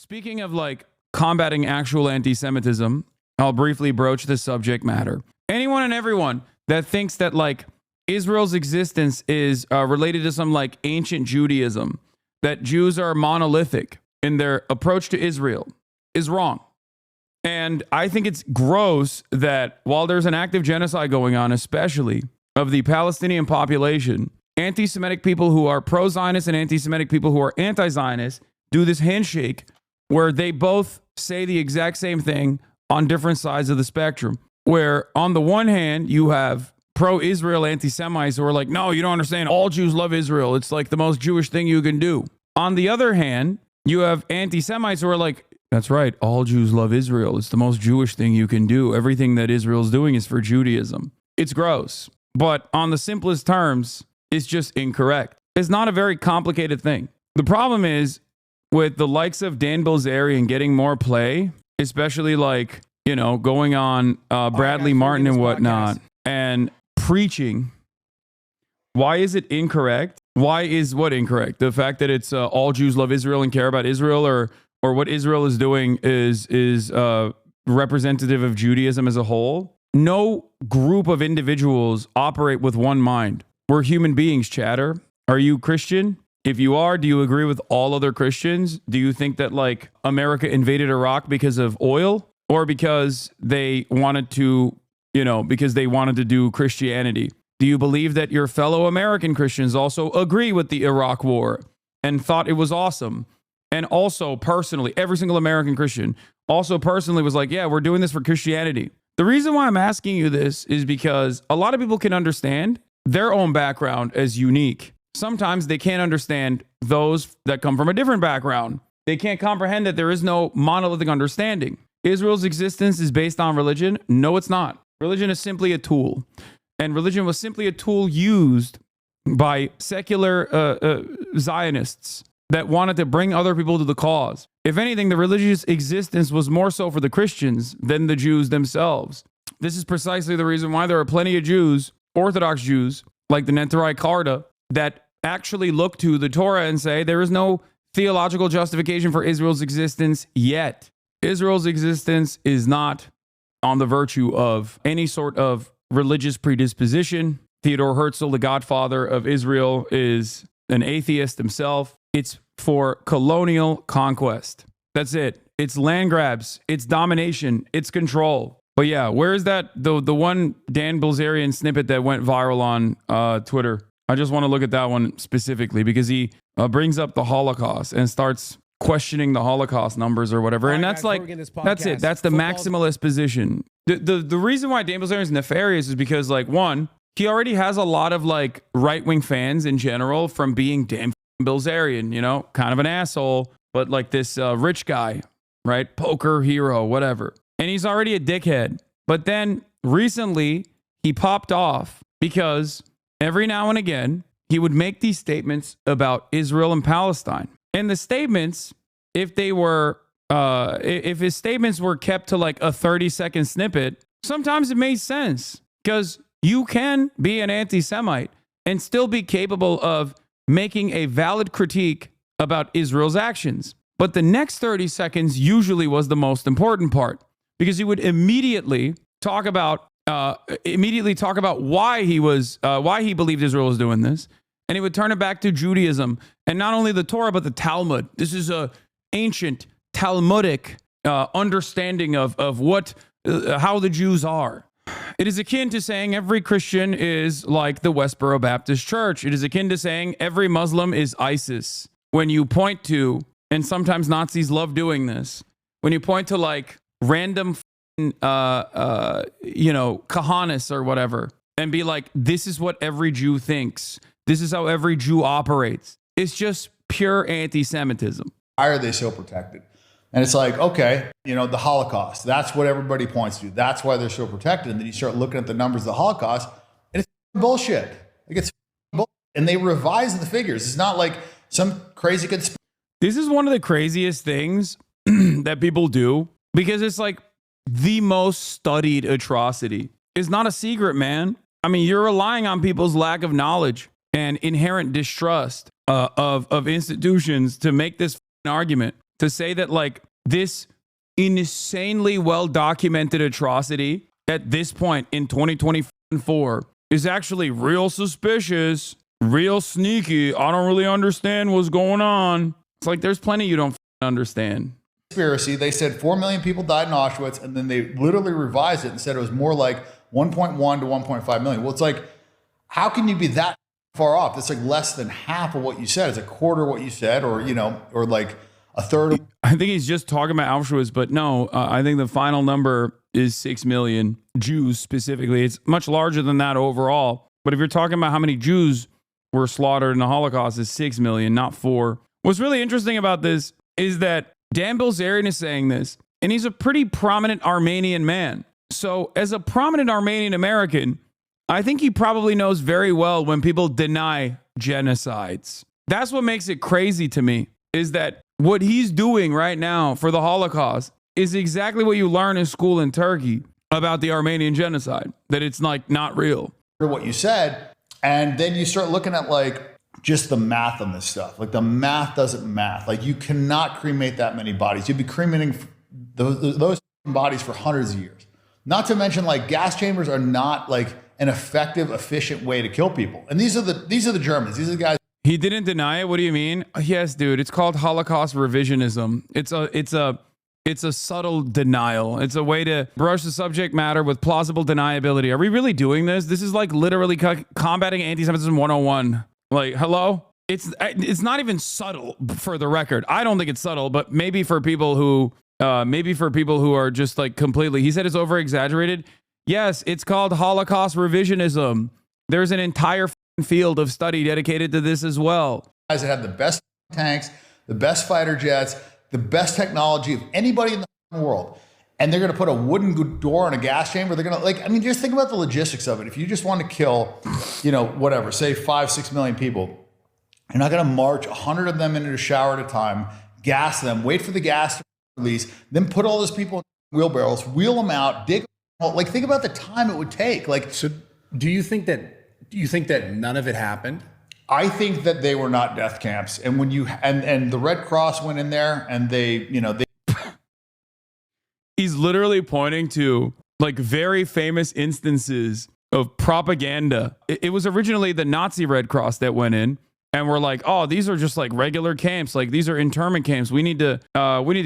Speaking of like combating actual anti-Semitism, I'll briefly broach the subject matter. Anyone and everyone that thinks that like Israel's existence is related to some like ancient Judaism, that Jews are monolithic in their approach to Israel, is wrong. And I think it's gross that while there's an active genocide going on, especially of the Palestinian population, anti-Semitic people who are pro-Zionist and anti-Semitic people who are anti-Zionist do this handshake where they both say the exact same thing on different sides of the spectrum. Where on the one hand, you have pro-Israel anti-Semites who are like, no, you don't understand. All Jews love Israel. It's like the most Jewish thing you can do. On the other hand, you have anti-Semites who are like, that's right. All Jews love Israel. It's the most Jewish thing you can do. Everything that Israel's doing is for Judaism. It's gross. But on the simplest terms, it's just incorrect. It's not a very complicated thing. The problem is with the likes of Dan Bilzerian getting more play, especially like, you know, going on Bradley Martyn and whatnot and preaching. Why is it incorrect? Why is what incorrect? The fact that it's all Jews love Israel and care about Israel, or what Israel is doing is representative of Judaism as a whole? No group of individuals operate with one mind. We're human beings, chatter. Are you Christian? If you are, do you agree with all other Christians? Do you think that like America invaded Iraq because of oil, or because they wanted to, you know, because they wanted to do Christianity? Do you believe that your fellow American Christians also agree with the Iraq war and thought it was awesome? And also personally, every single American Christian also personally was like, yeah, we're doing this for Christianity. The reason why I'm asking you this is because a lot of people can understand their own background as unique. Sometimes they can't understand those that come from a different background. They can't comprehend that there is no monolithic understanding. Israel's existence is based on religion. No, it's not. Religion is simply a tool. And religion was simply a tool used by secular Zionists that wanted to bring other people to the cause. If anything, the religious existence was more so for the Christians than the Jews themselves. This is precisely the reason why there are plenty of Jews, Orthodox Jews, like the Neterai Karta, that actually look to the Torah and say there is no theological justification for Israel's existence yet. Israel's existence is not on the virtue of any sort of religious predisposition. Theodore Herzl, the godfather of Israel, is an atheist himself. It's for colonial conquest. That's it. It's land grabs. It's domination. It's control. But yeah, where is that? The one Dan Bilzerian snippet that went viral on Twitter. I just want to look at that one specifically because he brings up the Holocaust and starts questioning the Holocaust numbers or whatever. And that's like, that's it. That's the maximalist position. The reason why Dan Bilzerian is nefarious is because, like, one, he already has a lot of like right-wing fans in general from being Dan Bilzerian, you know, kind of an asshole, but like this rich guy, right? Poker hero, whatever. And he's already a dickhead. But then recently he popped off because every now and again he would make these statements about Israel and Palestine. And the statements, if they were, if his statements were kept to like a 30-second snippet, sometimes it made sense because you can be an anti-Semite and still be capable of making a valid critique about Israel's actions. But the next 30 seconds usually was the most important part because he would immediately talk about why he believed Israel was doing this. And he would turn it back to Judaism and not only the Torah, but the Talmud. This is a ancient Talmudic understanding of what, how the Jews are. It is akin to saying every Christian is like the Westboro Baptist Church. It is akin to saying every Muslim is ISIS. When you point to, and sometimes Nazis love doing this, when you point to like random, Kahanis or whatever, and be like, this is what every Jew thinks. This is how every Jew operates. It's just pure anti-Semitism. Why are they so protected? And it's like, okay, you know, the Holocaust, that's what everybody points to. That's why they're so protected. And then you start looking at the numbers of the Holocaust and it's bullshit. Like it's bullshit. And they revise the figures. It's not like some crazy conspiracy. This is one of the craziest things that people do because it's like the most studied atrocity. It's not a secret, man. I mean, you're relying on people's lack of knowledge and inherent distrust of institutions to make this argument. to say that like this insanely well-documented atrocity at this point in 2024 is actually real suspicious, real sneaky. I don't really understand what's going on. It's like there's plenty you don't understand. Conspiracy. They said 4 million people died in Auschwitz, and then they literally revised it and said it was more like 1.1 to 1.5 million. Well, it's like, how can you be that far off? It's like less than half of what you said. It's a quarter of what you said, or, you know, or like a third. I think he's just talking about Auschwitz, but no, I think the final number is 6 million Jews specifically. It's much larger than that overall. But if you're talking about how many Jews were slaughtered in the Holocaust, it's 6 million, not 4. What's really interesting about this is that Dan Bilzerian is saying this, and he's a pretty prominent Armenian man. So as a prominent Armenian American, I think he probably knows very well when people deny genocides. That's what makes it crazy to me, is that what he's doing right now for the Holocaust is exactly what you learn in school in Turkey about the Armenian genocide, that it's like not real. What you said, and then you start looking at like just the math on this stuff. Like the math doesn't math. Like you cannot cremate that many bodies. You'd be cremating those bodies for hundreds of years. Not to mention like gas chambers are not like an effective, efficient way to kill people. And these are the Germans. These are the guys. He didn't deny it. What do you mean? Yes, dude. It's called Holocaust revisionism. It's a subtle denial. It's a way to brush the subject matter with plausible deniability. Are we really doing this? This is like literally combating anti-Semitism 101. Like, hello? It's not even subtle, for the record. I don't think it's subtle, but maybe for people who are just like completely. He said it's over exaggerated. Yes, it's called Holocaust revisionism. There's an entire field of study dedicated to this as well. Guys that have the best tanks, the best fighter jets, the best technology of anybody in the world. And they're going to put a wooden door in a gas chamber. They're going to, like, I mean, just think about the logistics of it. If you just want to kill, you know, whatever, say 5-6 million people, you're not going to march 100 of them into a shower at a time, gas them, wait for the gas to release, then put all those people in wheelbarrows, wheel them out, dig. Like, think about the time it would take. Like, so do you think that none of it happened? I think that they were not death camps. And when you, and the Red Cross went in there and they, you know, he's literally pointing to like very famous instances of propaganda. It was originally the Nazi Red Cross that went in and were like, oh, these are just like regular camps. Like these are internment camps. We need to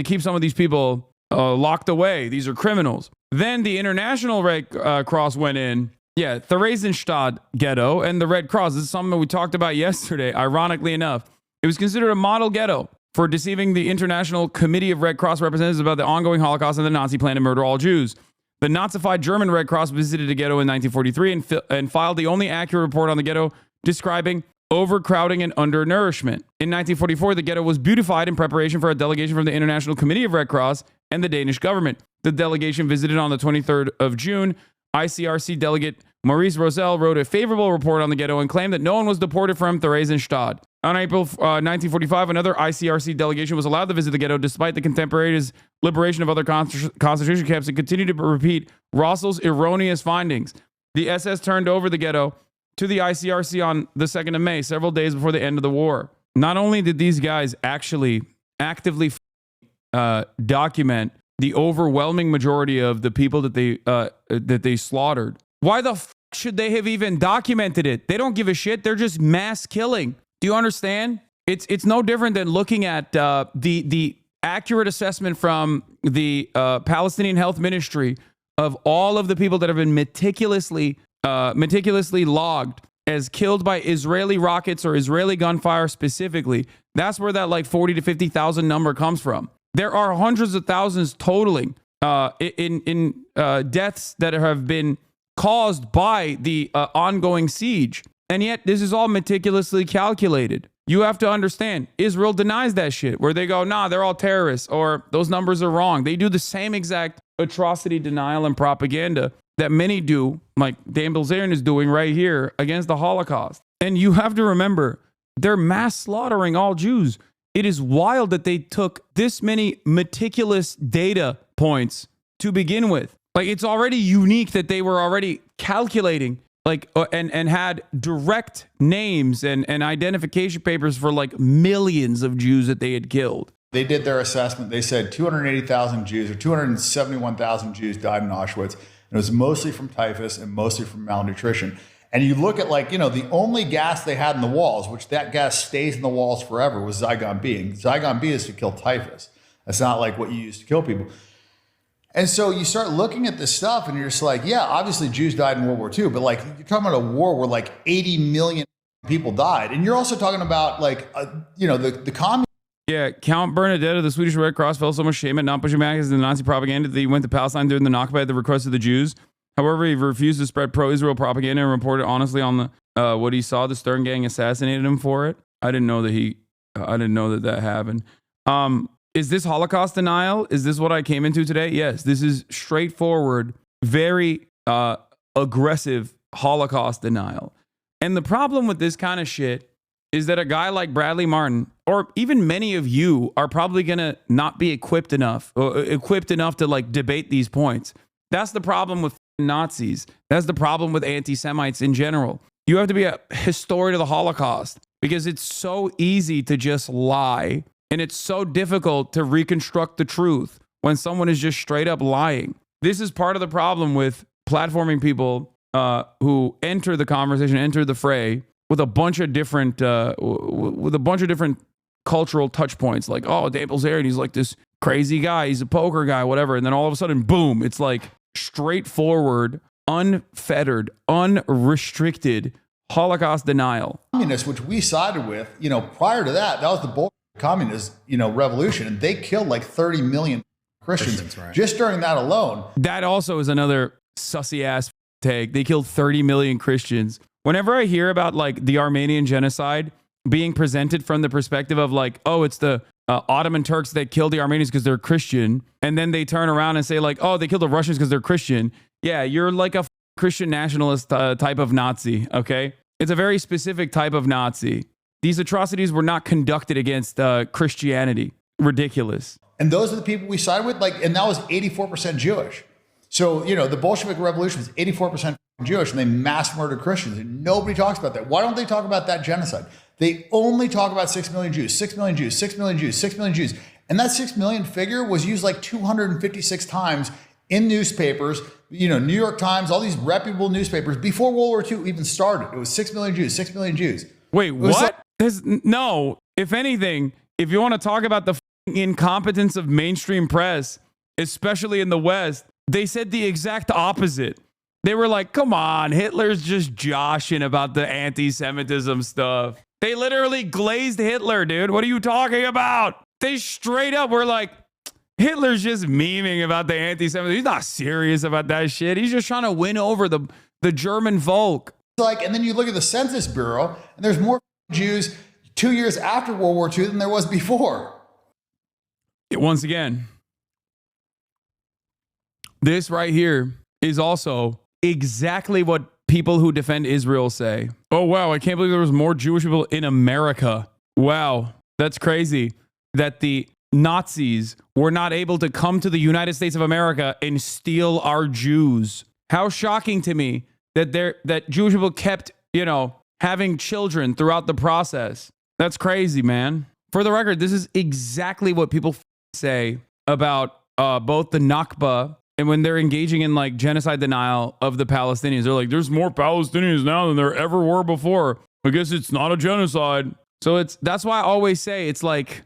keep some of these people locked away. These are criminals. Then the International Red Cross went in. Yeah, Theresienstadt ghetto and the Red Cross. This is something we talked about yesterday, ironically enough. It was considered a model ghetto for deceiving the International Committee of Red Cross representatives about the ongoing Holocaust and the Nazi plan to murder all Jews. The Nazified German Red Cross visited a ghetto in 1943 and filed the only accurate report on the ghetto describing overcrowding and undernourishment. In 1944, the ghetto was beautified in preparation for a delegation from the International Committee of Red Cross and the Danish government. The delegation visited on the 23rd of June. ICRC delegate Maurice Rosell wrote a favorable report on the ghetto and claimed that no one was deported from Theresienstadt. On April 1945, another ICRC delegation was allowed to visit the ghetto despite the contemporaneous liberation of other concentration camps and continued to repeat Rossell's erroneous findings. The SS turned over the ghetto to the ICRC on the 2nd of May, several days before the end of the war. Not only did these guys actually actively document the overwhelming majority of the people that they slaughtered, why the f should they have even documented it? They don't give a shit. They're just mass killing. Do you understand? It's no different than looking at the accurate assessment from the Palestinian Health Ministry of all of the people that have been meticulously logged as killed by Israeli rockets or Israeli gunfire specifically. That's where that like 40 to 50,000 number comes from. There are hundreds of thousands totaling in deaths that have been caused by the ongoing siege. And yet this is all meticulously calculated. You have to understand, Israel denies that shit, where they go, nah, they're all terrorists, or those numbers are wrong. They do the same exact atrocity denial and propaganda that many do, like Dan Bilzerian is doing right here against the Holocaust. And you have to remember, they're mass slaughtering all Jews. It is wild that they took this many meticulous data points to begin with. Like, it's already unique that they were already calculating, like, and had direct names and identification papers for like millions of Jews that they had killed. They did their assessment. They said 280,000 Jews or 271,000 Jews died in Auschwitz. And it was mostly from typhus and mostly from malnutrition. And you look at the only gas they had in the walls, which that gas stays in the walls forever, was Zygon B. And Zygon B is to kill typhus. That's not like what you use to kill people. And so you start looking at this stuff and you're just like, yeah, obviously Jews died in World War II, but like you're talking about a war where like 80 million people died. And you're also talking about the communists. Yeah, Count Bernadette of the Swedish Red Cross felt so much shame at not pushing back against the Nazi propaganda that he went to Palestine during the Nakba at the request of the Jews. However, he refused to spread pro-Israel propaganda and reported honestly on the what he saw. The Stern Gang assassinated him for it. I didn't know that happened. Is this Holocaust denial? Is this what I came into today? Yes, this is straightforward, very aggressive Holocaust denial. And the problem with this kind of shit is that a guy like Bradley Martyn, or even many of you, are probably going to not be equipped enough to like debate these points. That's the problem with Nazis. That's the problem with anti-Semites in general. You have to be a historian of the Holocaust because it's so easy to just lie, and it's so difficult to reconstruct the truth when someone is just straight up lying. This is part of the problem with platforming people who enter the conversation, enter the fray with a bunch of different cultural touch points. Like, oh, Dan Bilzerian, he's like this crazy guy, he's a poker guy, whatever. And then all of a sudden, boom, it's like straightforward, unfettered, unrestricted Holocaust denial. Communists, which we sided with, prior to that was the Bolshevik communist, revolution, and they killed like 30 million Christians right. Just during that alone. That also is another sussy ass take. They killed 30 million Christians. Whenever I hear about like the Armenian genocide being presented from the perspective of like, oh, it's the Ottoman Turks that killed the Armenians because they're Christian, and then they turn around and say like, oh, they killed the Russians because they're Christian. Yeah, you're like a Christian nationalist type of Nazi, okay? It's a very specific type of Nazi. These atrocities were not conducted against Christianity. Ridiculous. And those are the people we sided with, and that was 84% Jewish. So, the Bolshevik Revolution was 84% Jewish, and they mass murdered Christians. And nobody talks about that. Why don't they talk about that genocide? They only talk about 6 million Jews, 6 million Jews, 6 million Jews, 6 million Jews. And that 6 million figure was used like 256 times in newspapers, New York Times, all these reputable newspapers before World War II even started. It was 6 million Jews, 6 million Jews. Wait, what? No, if anything, if you want to talk about the incompetence of mainstream press, especially in the West, they said the exact opposite. They were like, come on, Hitler's just joshing about the anti-Semitism stuff. They literally glazed Hitler, dude. What are you talking about? They straight up were like, Hitler's just memeing about the anti-Semitism. He's not serious about that shit. He's just trying to win over the German folk. And then you look at the Census Bureau, and there's more Jews 2 years after World War II than there was before. Once again, this right here is also exactly what people who defend Israel say. Oh, wow, I can't believe there was more Jewish people in America. Wow, that's crazy that the Nazis were not able to come to the United States of America and steal our Jews. How shocking to me that Jewish people kept, having children throughout the process. That's crazy, man. For the record, this is exactly what people say about both the Nakba and when they're engaging in like genocide denial of the Palestinians. They're like, there's more Palestinians now than there ever were before. I guess it's not a genocide. So that's why I always say it's like,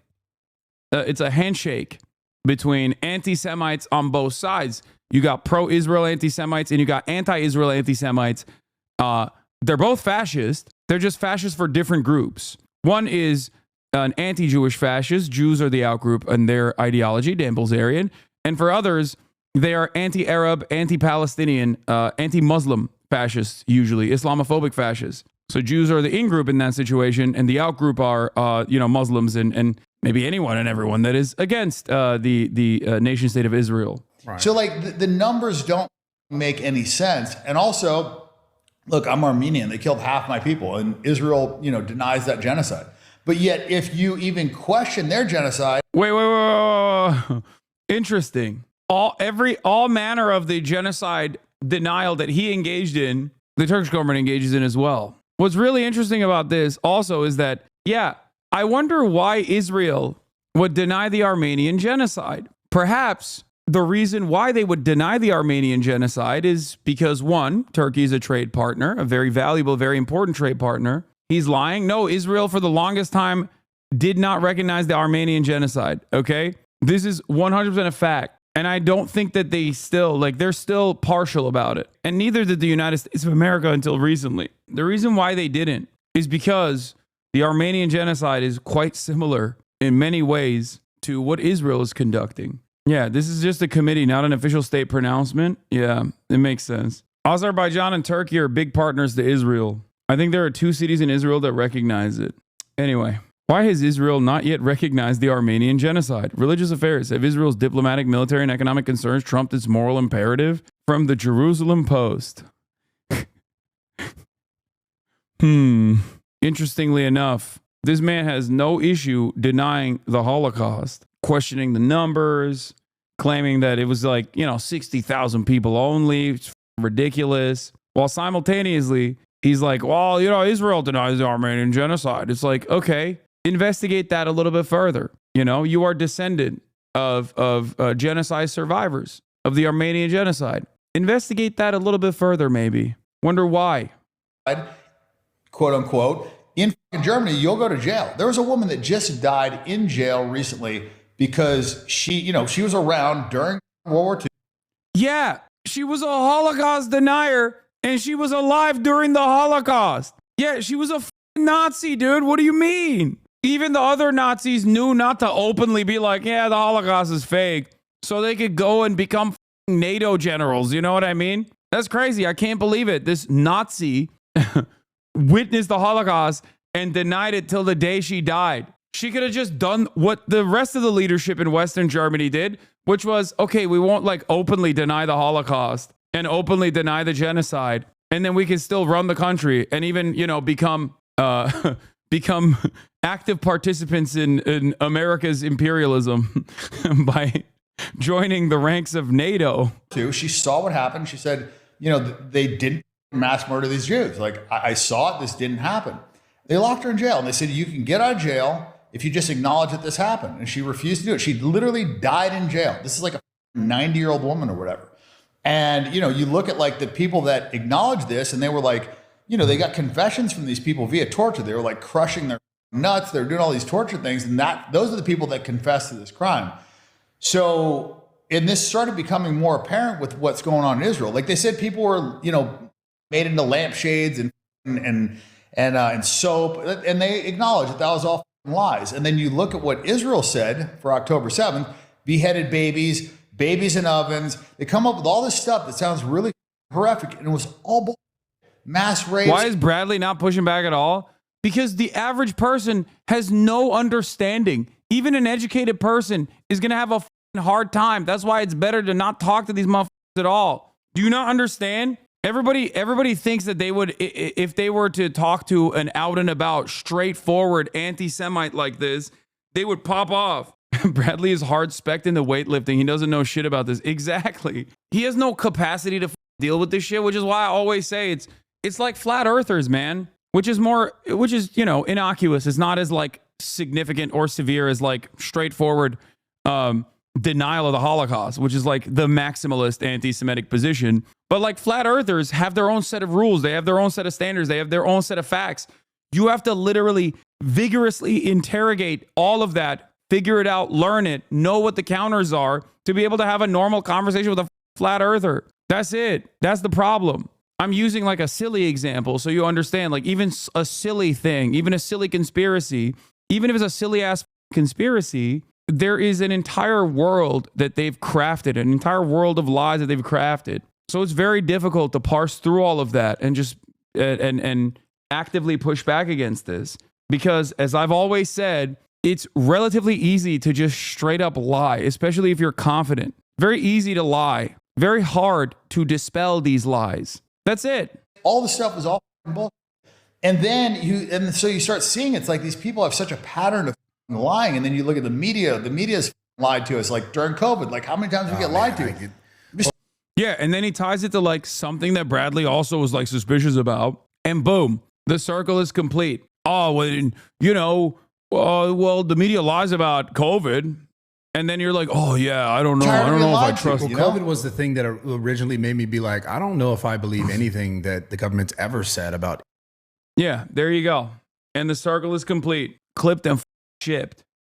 it's a handshake between anti-Semites on both sides. You got pro-Israel anti-Semites and you got anti-Israel anti-Semites. They're both fascist. They're just fascist for different groups. One is an anti-Jewish fascist. Jews are the outgroup in their ideology, Dan Bilzerian. And for others, they are anti-Arab, anti-Palestinian, anti-Muslim fascists, usually Islamophobic fascists. So Jews are the in-group in that situation, and the out-group are, Muslims and maybe anyone and everyone that is against the nation state of Israel. Right. So the numbers don't make any sense. And also, look, I'm Armenian. They killed half my people, and Israel, denies that genocide. But yet, if you even question their genocide, wait. Interesting. All manner of the genocide denial that he engaged in, the Turkish government engages in as well. What's really interesting about this also is that, I wonder why Israel would deny the Armenian genocide. Perhaps the reason why they would deny the Armenian genocide is because, one, Turkey is a trade partner, a very valuable, very important trade partner. He's lying. No, Israel for the longest time did not recognize the Armenian genocide, okay? This is 100% a fact. And I don't think that they're still partial about it. And neither did the United States of America until recently. The reason why they didn't is because the Armenian genocide is quite similar in many ways to what Israel is conducting. Yeah, this is just a committee, not an official state pronouncement. Yeah, it makes sense. Azerbaijan and Turkey are big partners to Israel. I think there are 2 cities in Israel that recognize it. Anyway, why has Israel not yet recognized the Armenian genocide? Religious affairs. Have Israel's diplomatic, military, and economic concerns trumped its moral imperative? From the Jerusalem Post. Interestingly enough, this man has no issue denying the Holocaust, questioning the numbers, claiming that it was 60,000 people only. It's ridiculous. While simultaneously, he's like, well, Israel denies the Armenian genocide. It's like, okay, investigate that a little bit further. You are descendant of genocide survivors of the Armenian genocide. Investigate that a little bit further, maybe. Wonder why. Quote unquote. In Germany, you'll go to jail. There was a woman that just died in jail recently because she was around during World War II. Yeah, she was a Holocaust denier and she was alive during the Holocaust. Yeah, she was a Nazi, dude. What do you mean? Even the other Nazis knew not to openly be like, yeah, the Holocaust is fake, so they could go and become NATO generals. You know what I mean? That's crazy. I can't believe it. This Nazi witnessed the Holocaust and denied it till the day she died. She could have just done what the rest of the leadership in Western Germany did, which was, okay, we won't openly deny the Holocaust and openly deny the genocide, and then we can still run the country and even, become become active participants in America's imperialism by joining the ranks of NATO. She saw what happened. She said, they didn't mass murder these Jews. I saw it. This didn't happen. They locked her in jail and they said, you can get out of jail if you just acknowledge that this happened. And she refused to do it. She literally died in jail. This is like a 90-year-old woman or whatever. And, you look at the people that acknowledge this and they were they got confessions from these people via torture. They were crushing their nuts. They were doing all these torture things. And those are the people that confessed to this crime. So, and this started becoming more apparent with what's going on in Israel. Like they said, people were, made into lampshades and soap, and they acknowledged that was all lies. And then you look at what Israel said for October 7th, beheaded babies in ovens. They come up with all this stuff that sounds really horrific, and it was all mass rapes. Why is Bradley not pushing back at all? Because the average person has no understanding. Even an educated person is going to have a hard time. That's why it's better to not talk to these motherfuckers at all. Do you not understand? Everybody thinks that they would, if they were to talk to an out and about, straightforward anti-Semite like this, they would pop off. Bradley is hard spec'd into weightlifting. He doesn't know shit about this. Exactly. He has no capacity to deal with this shit, which is why I always say it's like flat earthers, man, which is innocuous. It's not as significant or severe as straightforward denial of the Holocaust, which is the maximalist anti-Semitic position. But flat earthers have their own set of rules. They have their own set of standards. They have their own set of facts. You have to literally vigorously interrogate all of that, figure it out, learn it, know what the counters are to be able to have a normal conversation with a flat earther. That's it. That's the problem. I'm using a silly example so you understand, even a silly thing, even a silly conspiracy, even if it's a silly ass conspiracy, there is an entire world that they've crafted, an entire world of lies that they've crafted. So it's very difficult to parse through all of that and just and actively push back against this. Because as I've always said, it's relatively easy to just straight up lie, especially if you're confident. Very easy to lie. Very hard to dispel these lies. That's it. All the stuff is all bullshit. And then so you start seeing it's these people have such a pattern of lying. And then you look at the media. The media's lied to us during COVID. How many times we get lied to? Yeah, and then he ties it to something that Bradley also was suspicious about, and boom, the circle is complete. Oh, well, Well, the media lies about COVID. And then you're like, oh, yeah, I don't know. I don't know if I trust you. COVID was the thing that originally made me be like, I don't know if I believe anything that the government's ever said about. Yeah, there you go. And the circle is complete. Clipped and shipped.